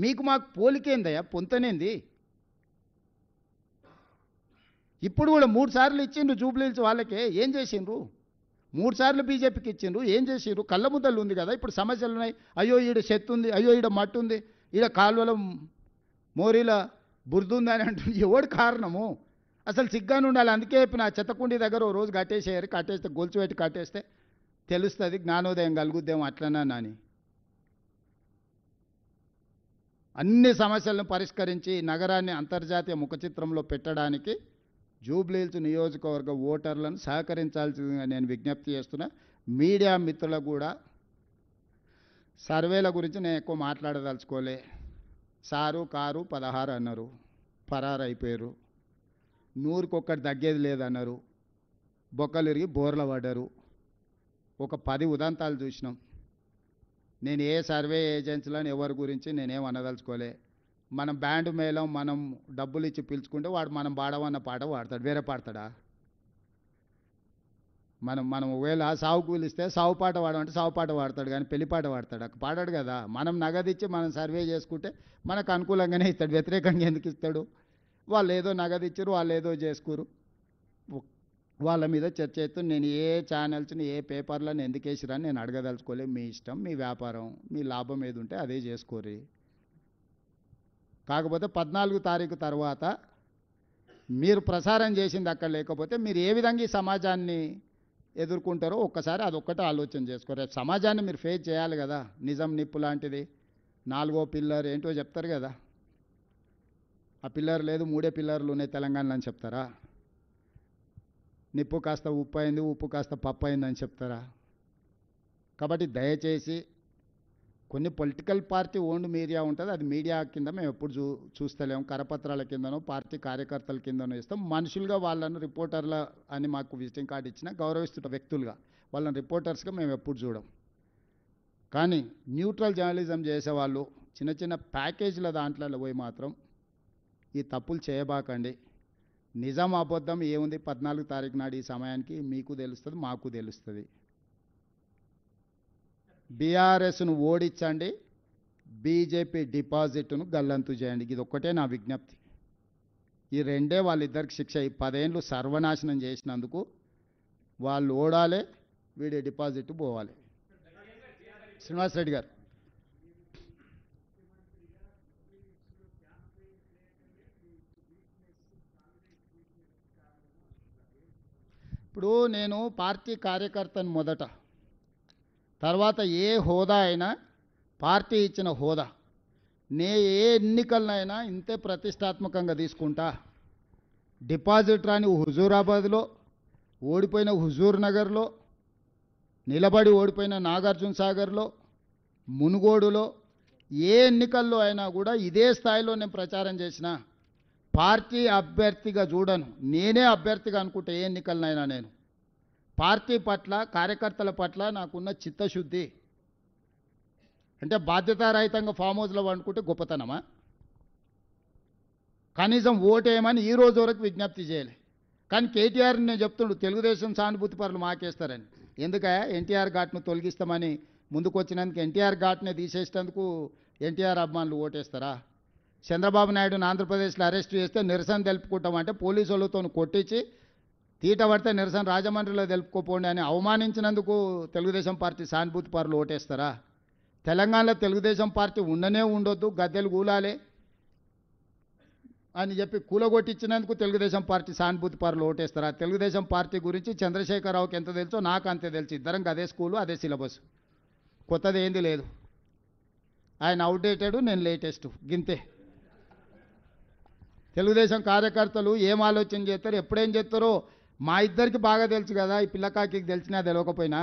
మీకు మాకు పోలికేందయ్యా, పొంతనేంది? ఇప్పుడు కూడా 3 సార్లు ఇచ్చిండ్రు జూబ్లీహిల్స్ వాళ్ళకే, ఏం చేసిండ్రు? 3 సార్లు బీజేపీకి ఇచ్చిండ్రు, ఏం చేసిండ్రు? కళ్ళ ముద్దలు ఉంది కదా, ఇప్పుడు సమస్యలు ఉన్నాయి. అయ్యో ఈడ చెత్త ఉంది, అయ్యో ఈడ మట్టి ఉంది, ఈడ కాలువల మోరీల బురద ఉంది అని అంటుంది. ఎవడు కారణము? అసలు సిగ్గాను ఉండాలి. అందుకే చెప్పిన చెత్తకుండి దగ్గర ఓ రోజు కట్టేసేయారు, కట్టేస్తే గొలుసు పెట్టి కట్టేస్తే తెలుస్తుంది, జ్ఞానోదయం కలుగుద్దేమో అట్లనా అని. అన్ని సమస్యలను పరిష్కరించి నగరాన్ని అంతర్జాతీయ ముఖచిత్రంలో పెట్టడానికి జూబ్లీహిల్స్ నియోజకవర్గ ఓటర్లను సహకరించాల్సిందిగా నేను విజ్ఞప్తి చేస్తున్నా. మీడియా మిత్రులకు కూడా సర్వేల గురించి నేను ఎక్కువ మాట్లాడదలుచుకోలే. సారు కారు 16 అన్నారు, పరారు అయిపోయారు. 100కి ఒక్కటి తగ్గేది లేదన్నారు, బొక్కలు ఇరిగి బోర్ల పడ్డారు. ఒక 10 ఉదంతాలు చూసినాం. నేను ఏ సర్వే ఏజెన్సీలను ఎవరి గురించి నేనేం అనదలుచుకోలే. మనం బ్యాండ్ మేళం మనం డబ్బులు ఇచ్చి పిలుచుకుంటే వాడు మనం పాడవన్న పాట పాడతాడు, వేరే పాడతాడా? మనం ఒకవేళ సావు కూలిస్తే సావు పాట పాడమంటే సావు పాట పాడతాడు, కానీ పెళ్లి పాట పాడతాడు పాడాడు కదా. మనం నగదిచ్చి మనం సర్వే చేసుకుంటే మనకు అనుకూలంగానే ఇస్తాడు, వ్యతిరేకంగా ఎందుకు ఇస్తాడు? వాళ్ళు ఏదో నగదిచ్చారు, వాళ్ళు ఏదో చేసుకోరు, వాళ్ళ మీద చర్చ చేస్తూ నేను ఏ ఛానల్స్ని ఏ పేపర్లను ఎందుకు వేసిరని నేను అడగదలుచుకోలే. మీ ఇష్టం, మీ వ్యాపారం, మీ లాభం ఏది ఉంటే అదే చేసుకోరి. కాకపోతే 14 తారీఖు తర్వాత మీరు ప్రసారం చేసింది అక్కడ లేకపోతే మీరు ఏ విధంగా ఈ సమాజాన్ని ఎదుర్కొంటారో ఒక్కసారి అదొక్కటే ఆలోచన చేసుకోరు. సమాజాన్ని మీరు ఫేస్ చేయాలి కదా. నిజం నిప్పు లాంటిది, 4వ పిల్లర్ ఏంటో చెప్తారు కదా. ఆ పిల్లర్ లేదు, 3 పిల్లర్లు ఉన్నాయి తెలంగాణలో అని చెప్తారా? నిప్పు కాస్త ఉప్పు అయింది, ఉప్పు కాస్త పప్పు అయిందని చెప్తారా? కాబట్టి దయచేసి కొన్ని పొలిటికల్ పార్టీ ఓన్డ్ మీడియా ఉంటుంది, అది మీడియా కింద మేము ఎప్పుడు చూస్తలేము. కరపత్రాల కిందనో పార్టీ కార్యకర్తల కిందనో ఇస్తాం. మనుషులుగా వాళ్ళను రిపోర్టర్ల అని మాకు విజిటింగ్ కార్డు ఇచ్చిన గౌరవిస్తున్న వ్యక్తులుగా వాళ్ళని రిపోర్టర్స్గా మేము ఎప్పుడు చూడం. కానీ న్యూట్రల్ జర్నలిజం చేసేవాళ్ళు చిన్న చిన్న ప్యాకేజీల దాంట్లో పోయి మాత్రం ఈ తప్పులు చేయబాకండి. నిజం అబద్ధం ఏముంది 14 తారీఖు నాడు ఈ సమయానికి మీకు తెలుస్తుంది, మాకు తెలుస్తుంది. బీఆర్ఎస్ను ఓడించండి, బీజేపీ డిపాజిట్ను గల్లంతు చేయండి. ఇది ఒక్కటే నా విజ్ఞప్తి. ఈ రెండే వాళ్ళిద్దరికి శిక్ష. ఈ 10 ఏళ్ళు సర్వనాశనం చేసినందుకు వాళ్ళు ఓడాలి, వీడి డిపాజిట్ పోవాలి. శ్రీనివాస్ రెడ్డి గారు, ఇప్పుడు నేను పార్టీ కార్యకర్తను మొదట, తర్వాత ఏ హోదా అయినా పార్టీ ఇచ్చిన హోదా, ఏ ఎన్నికలనైనా ఇంతే ప్రతిష్టాత్మకంగా తీసుకుంటా. డిపాజిట్ రాని హుజూరాబాద్లో, ఓడిపోయిన హుజూర్ నగర్లో, నిలబడి ఓడిపోయిన నాగార్జున సాగర్లో, మునుగోడులో, ఏ ఎన్నికల్లో అయినా కూడా ఇదే స్థాయిలో నేను ప్రచారం చేసిన. పార్టీ అభ్యర్థిగా చూడను, నేనే అభ్యర్థిగా అనుకుంటే ఏ ఎన్నికలనైనా నేను పార్టీ పట్ల కార్యకర్తల పట్ల నాకున్న చిత్తశుద్ధి. అంటే బాధ్యతారహితంగా ఫామ్ హౌస్లో వండుకుంటే గొప్పతనమా? కనీసం ఓటేయమని ఈ రోజు వరకు విజ్ఞప్తి చేయలే. కానీ కేటీఆర్ని నేను చెప్తుండు, తెలుగుదేశం సానుభూతి పరులు మాకేస్తారని. ఎందుకయా ఎన్టీఆర్ ఘాట్ను తొలగిస్తామని ముందుకు వచ్చినందుకు ఎన్టీఆర్ ఘాట్నే తీసేసేందుకు ఎన్టీఆర్ అభిమానులు ఓటేస్తారా? చంద్రబాబు నాయుడుని ఆంధ్రప్రదేశ్లో అరెస్ట్ చేస్తే నిరసన తెలుపుకుంటామంటే పోలీసు వాళ్ళతో కొట్టించి తీట పడితే నిరసన రాజమండ్రిలో తెలుపుకోపోండి అని అవమానించినందుకు తెలుగుదేశం పార్టీ సానుభూతి పరులు ఓటేస్తారా? తెలంగాణలో తెలుగుదేశం పార్టీ ఉండనే ఉండొద్దు, గద్దెలు కూలాలి అని చెప్పి కూలగొట్టించినందుకు తెలుగుదేశం పార్టీ సానుభూతి పరులు ఓటేస్తారా? తెలుగుదేశం పార్టీ గురించి చంద్రశేఖరరావుకి ఎంత తెలుసో నాకు అంతే తెలుసు. ఇద్దరం అదే స్కూలు, అదే సిలబస్, కొత్తది ఏంది లేదు. ఆయన అవుట్డేటెడ్, నేను లేటెస్ట్, గింతే. తెలుగుదేశం కార్యకర్తలు ఏం ఆలోచన చేస్తారు, ఎప్పుడేం చేస్తారో మా ఇద్దరికి బాగా తెలుసు కదా, ఈ పిల్లకాకి తెలిసినా తెలియకపోయినా.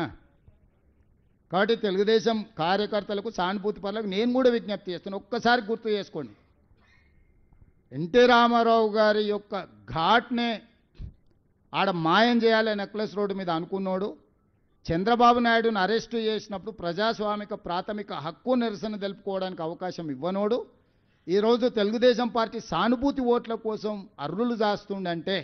కాబట్టి తెలుగుదేశం కార్యకర్తలకు సానుభూతి పరులకు నేను కూడా విజ్ఞప్తి చేస్తాను, ఒక్కసారి గుర్తు చేసుకోండి. ఎన్టీ రామారావు గారి యొక్క ఘాట్నే ఆడ మాయం చేయాలి నెక్లెస్ రోడ్డు మీద అనుకున్నాడు. చంద్రబాబు నాయుడును అరెస్టు చేసినప్పుడు ప్రజాస్వామిక ప్రాథమిక హక్కు నిరసన తెలుపుకోవడానికి అవకాశం ఇవ్వనోడు ఈరోజు తెలుగుదేశం పార్టీ సానుభూతి ఓట్ల కోసం అర్రులు జాస్తుండంటే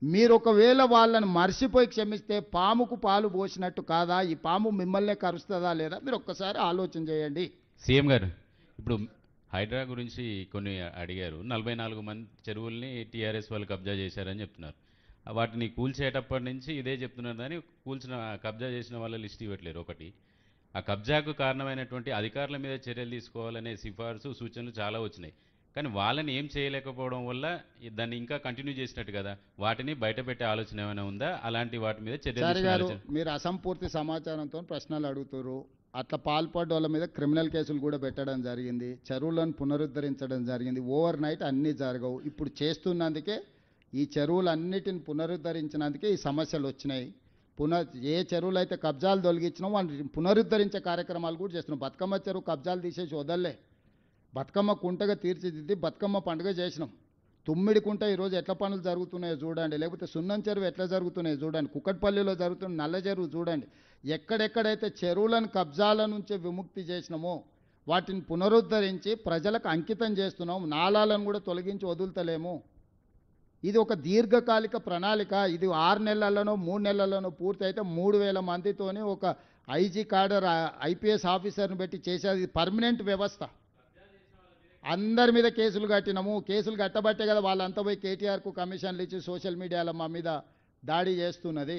మీరు ఒకవేళ వాళ్ళని మర్చిపోయి క్షమిస్తే పాముకు పాలు పోసినట్టు కాదా? ఈ పాము మిమ్మల్నే కరుస్తుందా లేదా? మీరు ఒక్కసారి ఆలోచన చేయండి. సీఎం గారు, ఇప్పుడు హైడ్రా గురించి కొన్ని అడిగారు. 44 మంది చెరువుల్ని టీఆర్ఎస్ వాళ్ళు కబ్జా చేశారని చెప్తున్నారు. వాటిని కూల్చేటప్పటి నుంచి ఇదే చెప్తున్నారు కానీ కబ్జా చేసిన వాళ్ళ లిస్ట్ ఇవ్వట్లేరు. ఒకటి, ఆ కబ్జాకు కారణమైనటువంటి అధికారుల మీద చర్యలు తీసుకోవాలనే సిఫార్సు సూచనలు చాలా వచ్చినాయి. కానీ వాళ్ళని ఏం చేయలేకపోవడం వల్ల దాన్ని ఇంకా కంటిన్యూ చేసినట్టు కదా. వాటిని బయట పెట్టే ఆలోచన ఏమైనా ఉందా? అలాంటి వాటి మీద చర్యలు సార్ తీసుకునే గారు, ఆలోచన? మీరు అసంపూర్తి సమాచారంతో ప్రశ్నలు అడుగుతారు. అట్లా పాల్పడ్డ వాళ్ళ మీద క్రిమినల్ కేసులు కూడా పెట్టడం జరిగింది. చెరువులను పునరుద్ధరించడం జరిగింది. ఓవర్ నైట్ అన్నీ జరగవు. ఇప్పుడు చేస్తున్నందుకే ఈ చెరువులన్నిటిని పునరుద్ధరించినందుకే ఈ సమస్యలు వచ్చినాయి. ఏ చెరువులు అయితే కబ్జాలు తొలగించినా వాటిని పునరుద్ధరించే కార్యక్రమాలు కూడా చేస్తున్నాం. బతుకమ్మ చెరువు కబ్జాలు తీసేసి వదల్లే. బతుకమ్మ కుంటగా తీర్చిదిద్ది బతుకమ్మ పండుగ చేసినాం. తుమ్మిడి కుంట ఈరోజు ఎట్లా పనులు జరుగుతున్నాయో చూడండి. లేకపోతే సున్నం చెరువు ఎట్లా జరుగుతున్నాయో చూడండి. కుక్కట్పల్లిలో జరుగుతున్న నల్ల చెరువు చూడండి. ఎక్కడెక్కడైతే చెరువులను కబ్జాల నుంచి విముక్తి చేసినామో వాటిని పునరుద్ధరించి ప్రజలకు అంకితం చేస్తున్నాం. నాలాలను కూడా తొలగించి వదులుతలేము. ఇది ఒక దీర్ఘకాలిక ప్రణాళిక. ఇది 6 నెలల్లోనో 3 నెలల్లోనో పూర్తి అయితే 3000 మందితోని ఒక ఐజీ కాడర్ ఐపీఎస్ ఆఫీసర్ని పెట్టి చేసేది పర్మనెంట్ వ్యవస్థ. అందరి మీద కేసులు కట్టినాము. కేసులు కట్టబట్టే కదా వాళ్ళంతా పోయి కేటీఆర్కు కమిషన్లు ఇచ్చి సోషల్ మీడియాలో మా మీద దాడి చేస్తున్నది.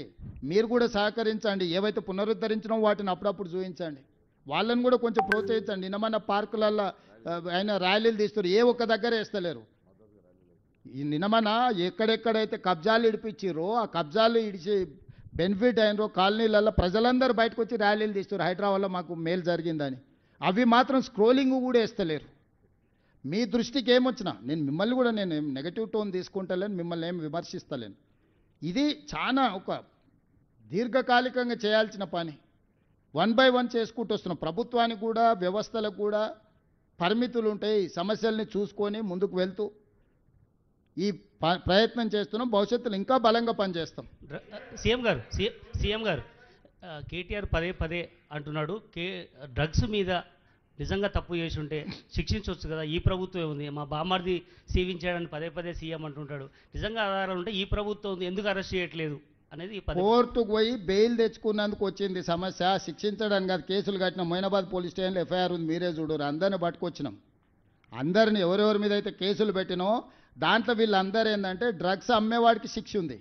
మీరు కూడా సహకరించండి. ఏవైతే పునరుద్ధరించినామో వాటిని అప్పుడప్పుడు చూపించండి. వాళ్ళని కూడా కొంచెం ప్రోత్సహించండి. నిన్నమన్న పార్కులలో ఆయన ర్యాలీలు తీస్తారు, ఏ ఒక్క దగ్గర వేస్తలేరు. ఈ నిన్నమన ఎక్కడెక్కడైతే కబ్జాలు ఇడిపించారో ఆ కబ్జాలు ఇడిచి బెనిఫిట్ అయినరో కాలనీలలో ప్రజలందరూ బయటకు వచ్చి ర్యాలీలు తీస్తారు. హైదరాబాద్లో మాకు మేలు జరిగిందని. అవి మాత్రం స్క్రోలింగ్ కూడా వేస్తలేరు. మీ దృష్టికి ఏమొచ్చినా నేను మిమ్మల్ని కూడా నేను నెగటివ్ టోన్ తీసుకుంటలేను, మిమ్మల్ని ఏం విమర్శిస్తలేను. ఇది చాలా ఒక దీర్ఘకాలికంగా చేయాల్సిన పని. 1 by 1 చేసుకుంటూ వస్తున్నాం. ప్రభుత్వానికి కూడా వ్యవస్థలకు కూడా పరిమితులు ఉంటాయి. సమస్యల్ని చూసుకొని ముందుకు వెళ్తూ ఈ ప్రయత్నం చేస్తున్నాం. భవిష్యత్తులో ఇంకా బలంగా పనిచేస్తాం. సీఎం గారు కేటీఆర్ పదే పదే అంటున్నాడు, డ్రగ్స్ మీద నిజంగా తప్పు చేసి ఉంటే శిక్షించవచ్చు కదా, ఈ ప్రభుత్వం ఉంది, మా బామ్మర్ది సేవించాడని పదే పదే సీఎం అంటుంటాడు. నిజంగా ఆధారాలు ఉంటే ఈ ప్రభుత్వం ఉంది, ఎందుకు అరెస్ట్ చేయట్లేదు అనేది కోర్టుకు పోయి బెయిల్ తెచ్చుకున్నందుకు వచ్చింది సమస్య. శిక్షించడానికి కాదు. కేసులు కట్టిన మొయినాబాద్ పోలీస్ స్టేషన్లో ఎఫ్ఐఆర్ ఉంది, మీరే చూడరు. అందరిని పట్టుకొచ్చినాం. అందరిని ఎవరెవరి మీద అయితే కేసులు పెట్టినో దాంట్లో వీళ్ళందరూ ఏంటంటే డ్రగ్స్ అమ్మేవాడికి శిక్ష ఉంది,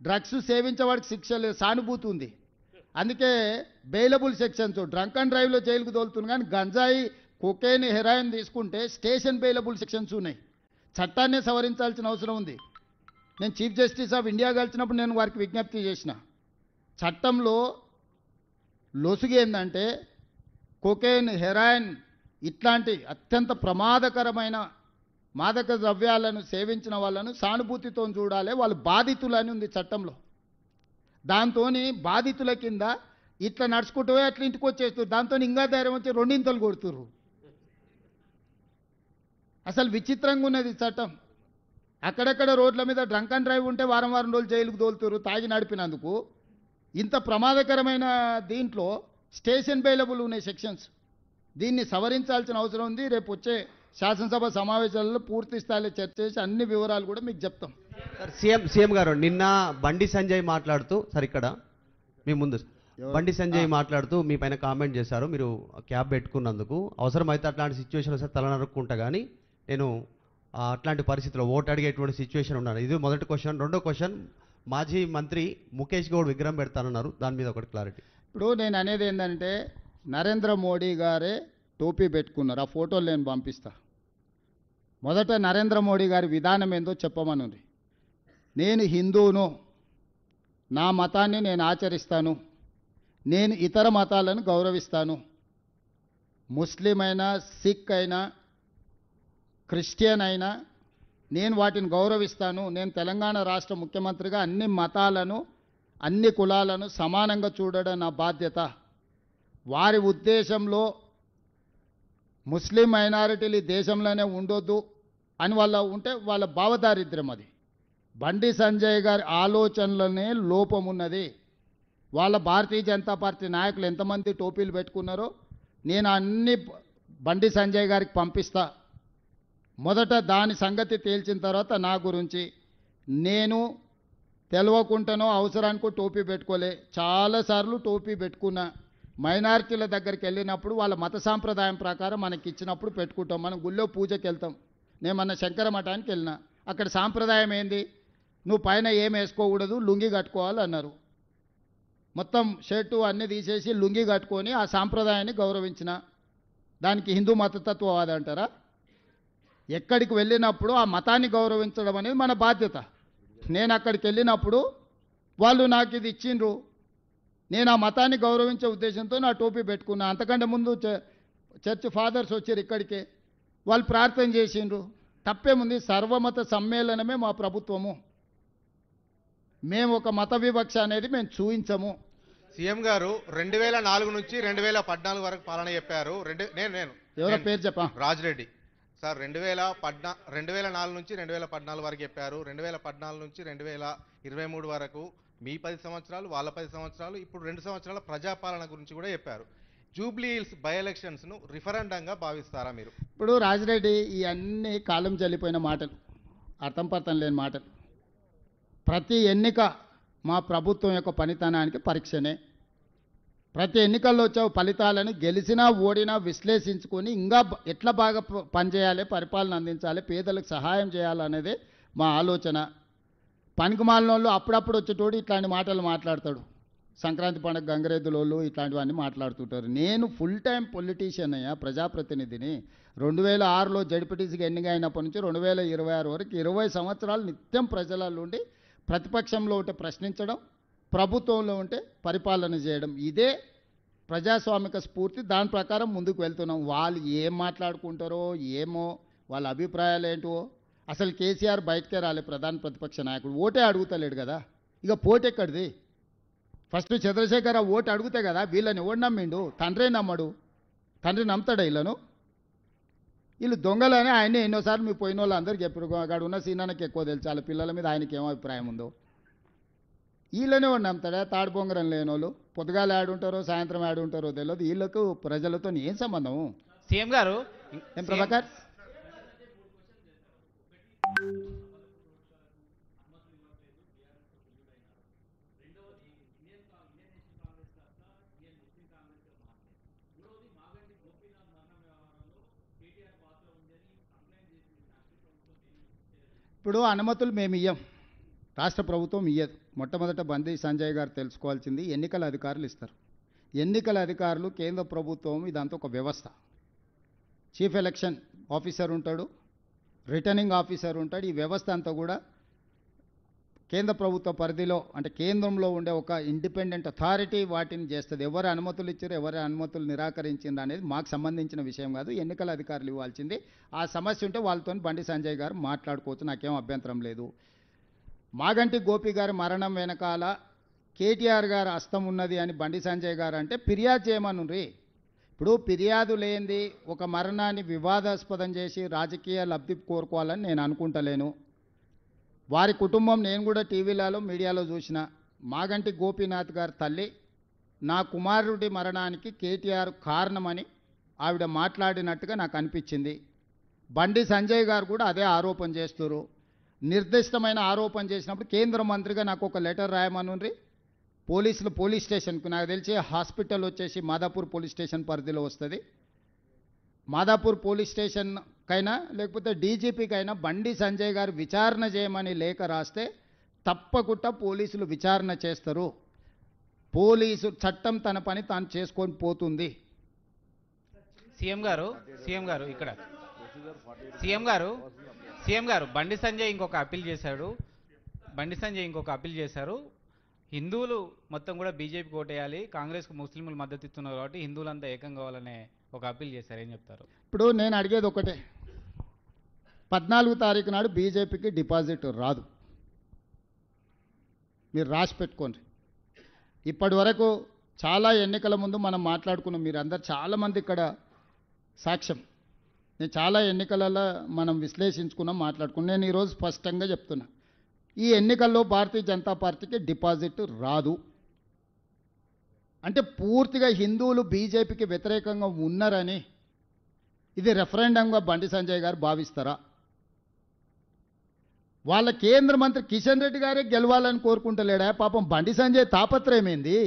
డ్రగ్స్ సేవించేవాడికి శిక్ష లేదు, సానుభూతి ఉంది. అందుకే బెయిలబుల్ సెక్షన్స్. డ్రంక్ అండ్ డ్రైవ్లో జైలుకు తోలుతుంది. కానీ గంజాయి, కొకైన్, హెరాయిన్ తీసుకుంటే స్టేషన్ బెయిలబుల్ సెక్షన్స్ ఉన్నాయి. చట్టాన్ని సవరించాల్సిన అవసరం ఉంది. నేను చీఫ్ జస్టిస్ ఆఫ్ ఇండియా కలిసినప్పుడు నేను వారికి విజ్ఞప్తి చేసిన, చట్టంలో లొసుగు ఏంటంటే కొకైన్, హెరాయిన్ ఇట్లాంటి అత్యంత ప్రమాదకరమైన మాదక ద్రవ్యాలను సేవించిన వాళ్ళను సానుభూతితో చూడాలి, వాళ్ళు బాధితులని ఉంది చట్టంలో. దాంతో బాధితుల కింద ఇట్లా నడుచుకుంటూ అట్లా ఇంటికి వచ్చేస్తారు. దాంతో ఇంకా ధైర్యం వచ్చి 2 ఇంతలు కొడుతుర్రు. అసలు విచిత్రంగా ఉన్నది చట్టం. అక్కడక్కడ రోడ్ల మీద డ్రంక్ అండ్ డ్రైవ్ ఉంటే వారం రోజులు జైలుకు తోలుతురు తాగి నడిపినందుకు. ఇంత ప్రమాదకరమైన దీంట్లో స్టేషన్ బెయిలబుల్ ఉన్నాయి సెక్షన్స్. దీన్ని సవరించాల్సిన అవసరం ఉంది. రేపు వచ్చే శాసనసభ సమావేశాలలో పూర్తి స్థాయిలో చర్చ చేసి అన్ని వివరాలు కూడా మీకు చెప్తాం. సీఎం గారు నిన్న బండి సంజయ్ మాట్లాడుతూ, సార్ ఇక్కడ మీ ముందు బండి సంజయ్ మాట్లాడుతూ మీ పైన కామెంట్ చేశారు, మీరు క్యాబ్ పెట్టుకున్నందుకు. అవసరమైతే అట్లాంటి సిచ్యువేషన్ వస్తే తల నరుక్కుంటా కానీ నేను అట్లాంటి పరిస్థితిలో ఓటు అడిగేటువంటి సిచ్యువేషన్ ఉన్నాను. ఇది మొదటి క్వశ్చన్. రెండో క్వశ్చన్, మాజీ మంత్రి ముఖేష్ గౌడ్ విగ్రహం పెడతానన్నారు, దాని మీద ఒకటి క్లారిటీ. ఇప్పుడు నేను అనేది ఏంటంటే నరేంద్ర మోడీ గారే టోపీ పెట్టుకున్నారు. ఆ ఫోటోలు నేను పంపిస్తా. మొదట నరేంద్ర మోడీ గారి విధానం ఏందో చెప్పమనుంది. నేను హిందువును, నా మతాన్ని నేను ఆచరిస్తాను, నేను ఇతర మతాలను గౌరవిస్తాను, ముస్లిం అయినా, సిక్ అయినా, క్రిస్టియన్ అయినా నేను వాటిని గౌరవిస్తాను. నేను తెలంగాణ రాష్ట్ర ముఖ్యమంత్రిగా అన్ని మతాలను, అన్ని కులాలను సమానంగా చూడడం నా బాధ్యత. వారి ఉద్దేశంలో ముస్లిం మైనారిటీలు దేశంలోనే ఉండొద్దు అని వాళ్ళ ఉంటే వాళ్ళ భావదారిద్ర్యం అది. బండి సంజయ్ గారి ఆలోచనలనే లోపం ఉన్నది. వాళ్ళ భారతీయ జనతా పార్టీ నాయకులు ఎంతమంది టోపీలు పెట్టుకున్నారో నేను అన్ని బండి సంజయ్ గారికి పంపిస్తా. మొదట దాని సంగతి తేల్చిన తర్వాత నా గురించి. నేను తెలియకుండానో అవసరానికో టోపీ పెట్టుకోలే, చాలాసార్లు టోపీ పెట్టుకున్నా. మైనారిటీల దగ్గరికి వెళ్ళినప్పుడు వాళ్ళ మత సాంప్రదాయం ప్రకారం మనకి ఇచ్చినప్పుడు పెట్టుకుంటాం. మనం గుళ్ళో పూజకి వెళ్తాం. నేను మొన్న శంకర మఠానికి వెళ్ళినా, అక్కడ సాంప్రదాయం ఏంది, నువ్వు పైన ఏం వేసుకోకూడదు, లుంగి కట్టుకోవాలి అన్నారు. మొత్తం షర్టు అన్నీ తీసేసి లుంగి కట్టుకొని ఆ సాంప్రదాయాన్ని గౌరవించిన. దానికి హిందూ మతతత్వవాది అంటారా? ఎక్కడికి వెళ్ళినప్పుడు ఆ మతాన్ని గౌరవించడం అనేది మన బాధ్యత. నేను అక్కడికి వెళ్ళినప్పుడు వాళ్ళు నాకు ఇది ఇచ్చిండ్రు, నేను ఆ మతాన్ని గౌరవించే ఉద్దేశంతో నా టోపీ పెట్టుకున్నా. అంతకంటే ముందు చర్చ్ ఫాదర్స్ వచ్చారు ఇక్కడికే, వాళ్ళు ప్రార్థన చేసిండ్రు. తప్పేముంది? సర్వమత సమ్మేళనమే మా ప్రభుత్వము. మేము ఒక మత వివక్ష అనేది మేము చూపించము. సీఎం గారు 2004 నుంచి 2014 వరకు పాలన చెప్పారు. ఎవరో పేరు చెప్పా? రాజిరెడ్డి సార్. 2004 నుంచి 2014 వరకు చెప్పారు. 2014 నుంచి 2023 వరకు మీ 10 సంవత్సరాలు, వాళ్ళ 10 సంవత్సరాలు, ఇప్పుడు 2 సంవత్సరాల ప్రజాపాలన గురించి కూడా చెప్పారు. జూబ్లీ హిల్స్ బై ఎలక్షన్స్ను రిఫరెండంగా భావిస్తారా మీరు? ఇప్పుడు రాజిరెడ్డి ఈ అన్ని కాలం చెల్లిపోయిన మాటలు, అర్థం పర్థం లేని మాటలు. ప్రతి ఎన్నిక మా ప్రభుత్వం యొక్క పనితనానికి పరీక్షనే. ప్రతి ఎన్నికల్లో వచ్చే ఫలితాలను గెలిచినా ఓడినా విశ్లేషించుకొని ఇంకా ఎట్లా బాగా పనిచేయాలి, పరిపాలన అందించాలి, పేదలకు సహాయం చేయాలనేదే మా ఆలోచన. పనికిమాలినోళ్ళు అప్పుడప్పుడు వచ్చేటోడు ఇట్లాంటి మాటలు మాట్లాడతాడు. సంక్రాంతి పండుగ గంగరెద్దులోళ్ళు ఇట్లాంటివన్నీ మాట్లాడుతుంటారు. నేను ఫుల్ టైం పొలిటీషియన్ అయ్యా, ప్రజాప్రతినిధిని. 2006లో జడ్పీటీసీకి ఎన్నిక అయినప్పటి నుంచి 2026 వరకు 20 సంవత్సరాలు నిత్యం ప్రజలలో ఉండి ప్రతిపక్షంలో ఉంటే ప్రశ్నించడం, ప్రభుత్వంలో ఉంటే పరిపాలన చేయడం. ఇదే ప్రజాస్వామిక స్ఫూర్తి. దాని ప్రకారం ముందుకు వెళ్తున్నాం. వాళ్ళు ఏం మాట్లాడుకుంటారో ఏమో, వాళ్ళ అభిప్రాయాలు ఏంటో. అసలు కేసీఆర్ బయటకే రాలే, ప్రధాన ప్రతిపక్ష నాయకుడు. ఓటే అడుగుతలేడు కదా, ఇక పోటీ ఎక్కడిది? ఫస్ట్ చంద్రశేఖర ఓటు అడిగితే కదా వీళ్ళని ఎవడు నమ్మిండు? తండ్రే నమ్మడు. తండ్రి నమ్ముతాడా వీళ్ళను? వీళ్ళు దొంగలని ఆయనే ఎన్నోసార్లు మీ పోయిన వాళ్ళు అందరికీ చెప్పారు. అక్కడ ఉన్న సీనానికి ఎక్కువ తెలుసు, వాళ్ళ పిల్లల మీద ఆయనకి ఏమో అభిప్రాయం ఉందో. వీళ్ళనే వాడు నమ్ముతాడా? తాడు బొంగరం లేని వాళ్ళు పొద్దుగాలు ఆడుంటారో సాయంత్రం ఆడుంటారో తెలియదు. వీళ్ళకు ప్రజలతో ఏం సంబంధం? సీఎం గారు ఏం ప్రభాకర్? ఇప్పుడు అనుమతులు మేము ఇయ్యం, రాష్ట్ర ప్రభుత్వం ఇయ్యదు. మొట్టమొదట బండి సంజయ్ గారు తెలుసుకోవాల్సింది, ఎన్నికల అధికారులు ఇస్తారు. ఎన్నికల అధికారులు కేంద్ర ప్రభుత్వం ఇదంతా ఒక వ్యవస్థ. చీఫ్ ఎలక్షన్ ఆఫీసర్ ఉంటాడు, రిటర్నింగ్ ఆఫీసర్ ఉంటాడు. ఈ వ్యవస్థ అంతా కూడా కేంద్ర ప్రభుత్వ పరిధిలో, అంటే కేంద్రంలో ఉండే ఒక ఇండిపెండెంట్ అథారిటీ వాటిని చేస్తుంది. ఎవరు అనుమతులు ఇచ్చారు, ఎవరి అనుమతులు నిరాకరించింది అనేది మాకు సంబంధించిన విషయం కాదు, ఎన్నికల అధికారులు ఇవ్వాల్సింది. ఆ సమస్య ఉంటే వాళ్ళతో బండి సంజయ్ గారు మాట్లాడుకోవచ్చు, నాకేం అభ్యంతరం లేదు. మాగంటి గోపి గారి మరణం వెనకాల కేటీఆర్ గారు హస్తం ఉన్నది అని బండి సంజయ్ గారు అంటే ఫిర్యాదు చేయమనుండ్రి. ఇప్పుడు ఫిర్యాదు లేనిది ఒక మరణాన్ని వివాదాస్పదం చేసి రాజకీయ లబ్ధి కోరుకోవాలని నేను అనుకుంటలేను. వారి కుటుంబం నేను కూడా టీవీలలో మీడియాలో చూసిన. మాగంటి గోపీనాథ్ గారి తల్లి నా కుమారుడి మరణానికి కేటీఆర్ కారణమని ఆవిడ మాట్లాడినట్టుగా నాకు అనిపించింది. బండి సంజయ్ గారు కూడా అదే ఆరోపణ చేస్తున్నారు. నిర్దిష్టమైన ఆరోపణ చేసినప్పుడు కేంద్ర మంత్రిగా నాకు ఒక లెటర్ రాయమనుండ్రి. పోలీసులు పోలీస్ స్టేషన్కు, నాకు తెలిసి హాస్పిటల్ వచ్చేసి మాదాపూర్ పోలీస్ స్టేషన్ పరిధిలో వస్తుంది. మాదాపూర్ పోలీస్ స్టేషన్కైనా లేకపోతే డీజీపీకైనా బండి సంజయ్ గారు విచారణ చేయమని లేఖ రాస్తే తప్పకుండా పోలీసులు విచారణ చేస్తారు. పోలీసు చట్టం తన పని తాను చేసుకొని పోతుంది. సీఎం గారు ఇక్కడ సీఎం గారు బండి సంజయ్ ఇంకొక అప్పీల్ చేశారు. హిందువులు మొత్తం కూడా బీజేపీకి ఓటేయాలి, కాంగ్రెస్కు ముస్లింలు మద్దతు ఇస్తున్నారు కాబట్టి హిందువులంతా ఏకం కావాలనే ఒక అప్పీల్ చేశారు. ఏం చెప్తారు? ఇప్పుడు నేను అడిగేది ఒకటే, 14 తారీఖు నాడు బీజేపీకి డిపాజిట్ రాదు, మీరు రాసి పెట్టుకోండి. ఇప్పటి వరకు చాలా ఎన్నికల ముందు మనం మాట్లాడుకున్నాం, మీరు అందరు చాలామంది ఇక్కడ సాక్ష్యం. నేను చాలా ఎన్నికలలో మనం విశ్లేషించుకున్నాం, మాట్లాడుకున్నాం. నేను ఈరోజు స్పష్టంగా చెప్తున్నా, ఈ ఎన్నికల్లో భారతీయ జనతా పార్టీకి డిపాజిట్ రాదు. అంటే పూర్తిగా హిందువులు బీజేపీకి వ్యతిరేకంగా ఉన్నారని ఇది రెఫరెండంగా బండి సంజయ్ గారు భావిస్తారా? వాళ్ళ కేంద్ర మంత్రి కిషన్ రెడ్డి గారే గెలవాలని కోరుకుంటలేడా? పాపం బండి సంజయ్ తాపత్రయమేంది?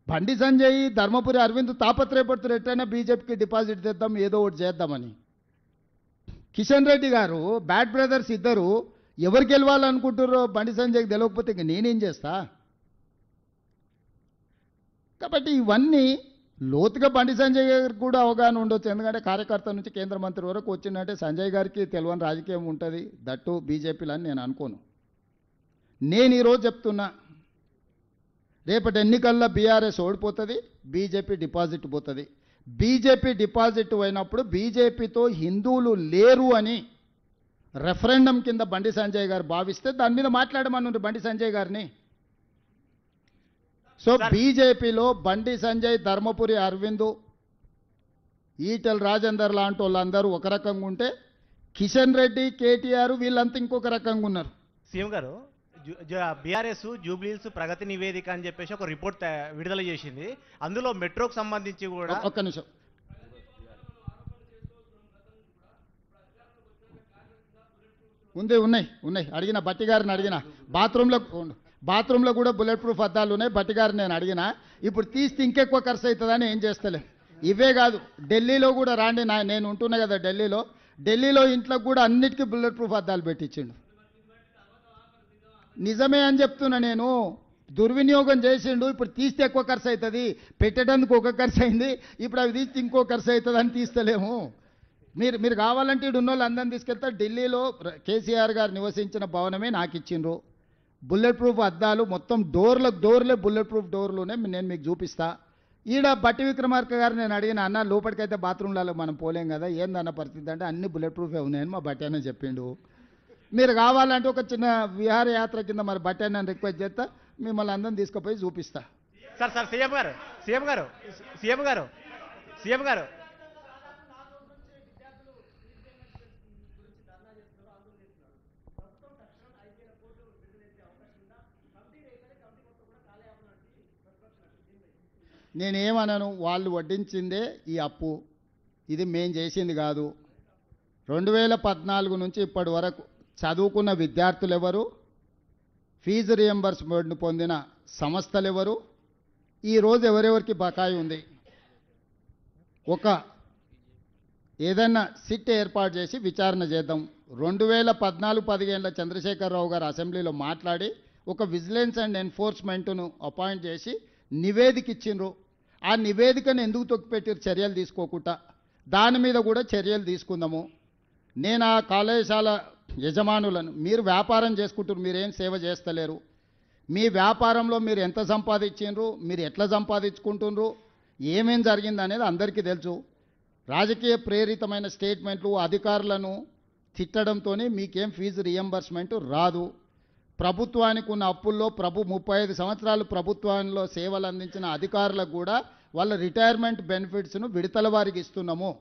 బండి సంజయ్ ధర్మపురి అరవింద్ తాపత్రయపడుతున్నారు ఎట్లయినా బీజేపీకి డిపాజిట్ తెద్దాం ఏదో ఒకటి చేద్దామని. కిషన్ రెడ్డి గారు బ్యాడ్ బ్రదర్స్ ఇద్దరు ఎవరు గెలవాలనుకుంటారో బండి సంజయ్కి తెలియకపోతే ఇంక నేనేం చేస్తా. కాబట్టి ఇవన్నీ లోతుగా బండి సంజయ్ గారికి కూడా అవగాహన ఉండొచ్చు. ఎందుకంటే కార్యకర్త నుంచి కేంద్ర మంత్రి వరకు వచ్చిందంటే సంజయ్ గారికి తెలియని రాజకీయం ఉంటుంది, దట్టు బీజేపీలో అని నేను అనుకోను. నేను ఈరోజు చెప్తున్నా, రేపటి ఎన్నికల్లో బీఆర్ఎస్ ఓడిపోతుంది, బీజేపీ డిపాజిట్ పోతుంది. బీజేపీ డిపాజిట్ అయినప్పుడు బీజేపీతో హిందువులు లేరు అని రెఫరెండం కింద బండి సంజయ్ గారు భావిస్తే దాని మీద మాట్లాడమన్నారు బండి సంజయ్ గారిని. సో బీజేపీలో బండి సంజయ్, ధర్మపురి అరవింద్, ఈటెల రాజేందర్ లాంటి వాళ్ళందరూ ఒక రకంగా ఉంటే కిషన్ రెడ్డి, కేటీఆర్ వీళ్ళంతా ఇంకొక రకంగా ఉన్నారు. సీఎం గారు బీఆర్ఎస్ జూబ్లీహిల్స్ ప్రగతి నివేదిక అని చెప్పేసి ఒక రిపోర్ట్ విడుదల చేసింది. అందులో మెట్రోకు సంబంధించి కూడా ఒక్క నిమిషం, ఉన్నాయి అడిగిన బట్టి గారిని అడిగిన బాత్రూంలో కూడా బుల్లెట్ ప్రూఫ్ అద్దాలు ఉన్నాయి. బట్టి గారిని నేను అడిగిన, ఇప్పుడు తీస్తే ఇంకెక్కువ ఖర్చు అవుతుందని ఏం చేస్తలే. ఇవే కాదు, ఢిల్లీలో కూడా రాండి, నేను ఉంటున్నా కదా ఢిల్లీలో ఇంట్లో కూడా అన్నిటికీ బుల్లెట్ ప్రూఫ్ అద్దాలు పెట్టించిండు. నిజమే అని చెప్తున్నా నేను. దుర్వినియోగం చేసిండు. ఇప్పుడు తీస్తే ఎక్కువ ఖర్చు అవుతుంది, పెట్టడానికి ఒక ఖర్చు అయింది, ఇప్పుడు అవి తీస్తే ఇంకో ఖర్చు అవుతుంది అని తీస్తలేము. మీరు కావాలంటే ఇటు ఉన్న వాళ్ళు అందరిని తీసుకెళ్తా. ఢిల్లీలో కేసీఆర్ గారు నివసించిన భవనమే నాకు ఇచ్చిండ్రు. బుల్లెట్ ప్రూఫ్ అద్దాలు మొత్తం డోర్లే బుల్లెట్ ప్రూఫ్ డోర్లునే నేను మీకు చూపిస్తా. ఈడ బట్టి విక్రమార్క గారు నేను అడిగిన, అన్న లోపలికైతే బాత్రూంలలో మనం పోలేం కదా, ఏందన్న పరిస్థితి అంటే అన్ని బుల్లెట్ ప్రూఫే ఉన్నాయని మా బట్టి అన్న చెప్పిండు. మీరు కావాలంటే ఒక చిన్న విహారయాత్ర కింద మరి బట్టి అన్న రిక్వెస్ట్ చేస్తా, మిమ్మల్ని అందరిని తీసుకుపోయి చూపిస్తా. సార్ సీఎం గారు నేనేమన్నాను, వాళ్ళు వడ్డించిందే ఈ అప్పు, ఇది మేం చేసింది కాదు. 2014 నుంచి ఇప్పటి వరకు చదువుకున్న విద్యార్థులు ఎవరు, ఫీజు రియంబర్స్మెంట్ పొందిన సంస్థలు ఎవరు, ఈరోజు ఎవరెవరికి బకాయి ఉంది, ఒక ఏదైనా సిట్ ఏర్పాటు చేసి విచారణ చేద్దాం. 2014-15 చంద్రశేఖరరావు గారు అసెంబ్లీలో మాట్లాడి ఒక విజిలెన్స్ అండ్ ఎన్ఫోర్స్మెంట్ను అపాయింట్ చేసి నివేదిక ఇచ్చిండ్రు. ఆ నివేదికను ఎందుకు తొక్కిపెట్టారు చర్యలు తీసుకోకుండా, దాని మీద కూడా చర్యలు తీసుకుందాము. నేను ఆ కళాశాల యజమానులను, మీరు వ్యాపారం చేసుకుంటారు, మీరేం సేవ చేస్తలేరు, మీ వ్యాపారంలో మీరు ఎంత సంపాదించిండ్రు, మీరు ఎట్లా సంపాదించుకుంటుండ్రు, ఏమేం జరిగింది అనేది అందరికీ తెలుసు. రాజకీయ ప్రేరితమైన స్టేట్మెంట్లు అధికారులను తిట్టడంతో మీకేం ఫీజు రియంబర్స్మెంట్ రాదు. ప్రభుత్వానికి ఉన్న అప్పుల్లో 35 సంవత్సరాలు ప్రభుత్వంలో సేవలు అందించిన అధికారులకు కూడా వాళ్ళ రిటైర్మెంట్ బెనిఫిట్స్ను విడతల వారికి ఇస్తున్నాము.